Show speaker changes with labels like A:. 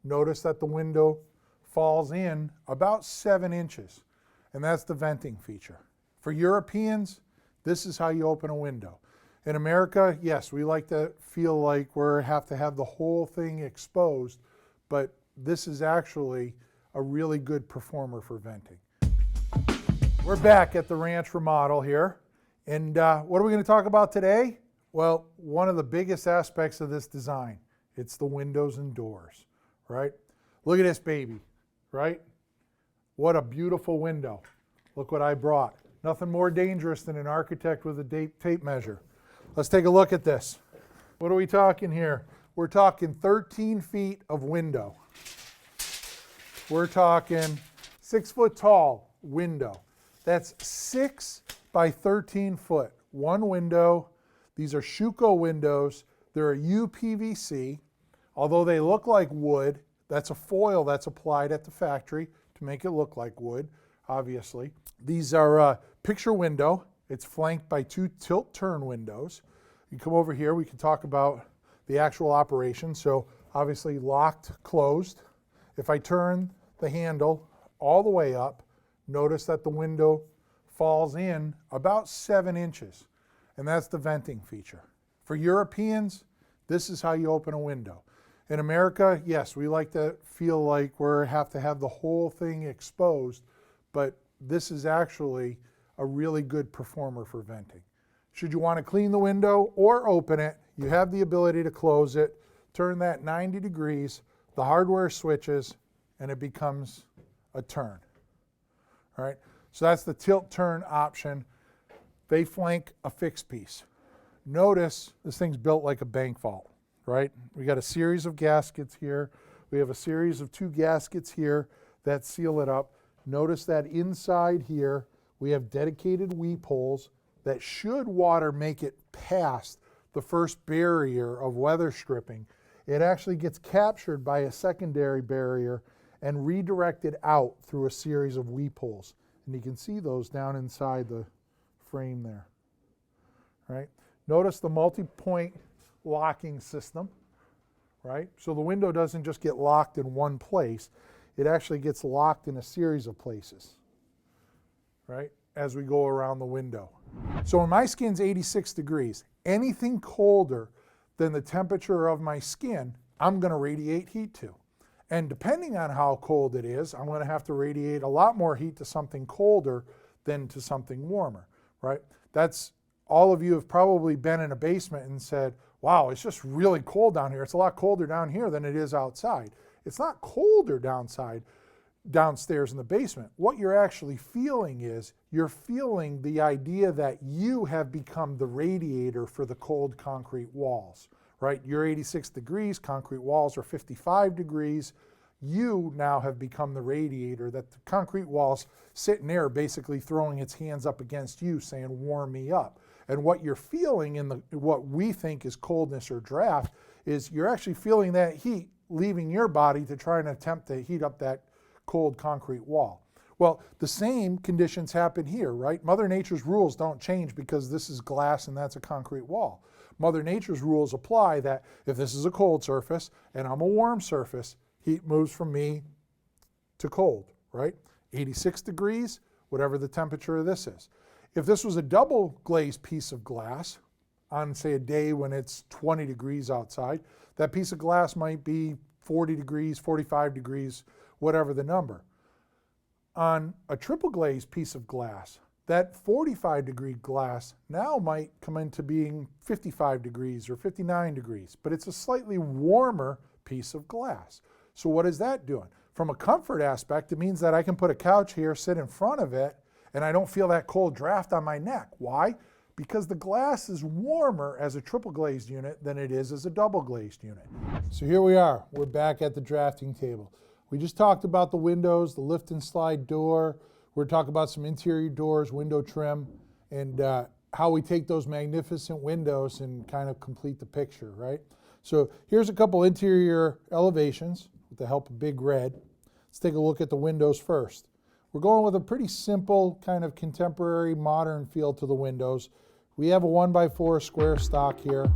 A: notice that the window falls in about 7 inches, and that's the venting feature. For Europeans, this is how you open a window. In America, yes, we like to feel like we have to have the whole thing exposed, but this is actually a really good performer for venting. We're back at the Ranch Remodel here, and what are we going to talk about today? Well, one of the biggest aspects of this design, it's the windows and doors, right? Look at this baby, right? What a beautiful window. Look what I brought. Nothing more dangerous than an architect with a tape measure. Let's take a look at this. What are we talking here? We're talking 13 feet of window. We're talking 6 foot tall window. That's 6 by 13 foot. One window. These are Schuco windows. They're a UPVC. Although they look like wood, that's a foil that's applied at the factory to make it look like wood, obviously. These are picture window. It's flanked by 2 tilt-turn windows. You come over here, we can talk about the actual operation. So obviously locked, closed. If I turn the handle all the way up, notice that the window falls in about 7 inches, and that's the venting feature. For Europeans, this is how you open a window. In America, yes, we like to feel like we have to have the whole thing exposed, but this is actually a really good performer for venting. Should you want to clean the window or open it, you have the ability to close it, turn that 90 degrees, the hardware switches, and it becomes a turn. All right, so that's the tilt-turn option. They flank a fixed piece. Notice this thing's built like a bank vault, right? We got a series of gaskets here. We have a series of 2 gaskets here that seal it up. Notice that inside here, we have dedicated weep holes that should water make it past the first barrier of weather stripping. It actually gets captured by a secondary barrier and redirected out through a series of weep holes. And you can see those down inside the frame there, right? Notice the multi-point locking system, right? So the window doesn't just get locked in one place. It actually gets locked in a series of places, right, as we go around the window. So when my skin's 86 degrees, anything colder than the temperature of my skin, I'm going to radiate heat to. And depending on how cold it is, I'm going to have to radiate a lot more heat to something colder than to something warmer, right? That's, all of you have probably been in a basement and said, wow, it's just really cold down here. It's a lot colder down here than it is outside. It's not colder downstairs in the basement. What you're actually feeling is, you're feeling the idea that you have become the radiator for the cold concrete walls, right? You're 86 degrees, concrete walls are 55 degrees. You now have become the radiator that the concrete walls sitting there basically throwing its hands up against you saying, warm me up. And what you're feeling in what we think is coldness or draft is you're actually feeling that heat leaving your body to try and attempt to heat up that cold concrete wall. Well, the same conditions happen here, right? Mother Nature's rules don't change because this is glass and that's a concrete wall. Mother Nature's rules apply that if this is a cold surface and I'm a warm surface, heat moves from me to cold, right? 86 degrees, whatever the temperature of this is. If this was a double glazed piece of glass on, say, a day when it's 20 degrees outside, that piece of glass might be 40 degrees, 45 degrees, whatever the number. On a triple glazed piece of glass, that 45 degree glass now might come into being 55 degrees or 59 degrees, but it's a slightly warmer piece of glass. So what is that doing? From a comfort aspect, it means that I can put a couch here, sit in front of it, and I don't feel that cold draft on my neck. Why? Because the glass is warmer as a triple glazed unit than it is as a double glazed unit. So here we are, we're back at the drafting table. We just talked about the windows, the lift and slide door. We're talking about some interior doors, window trim, and how we take those magnificent windows and kind of complete the picture, right? So here's a couple interior elevations with the help of Big Red. Let's take a look at the windows first. We're going with a pretty simple kind of contemporary modern feel to the windows. We have a 1x4 square stock here.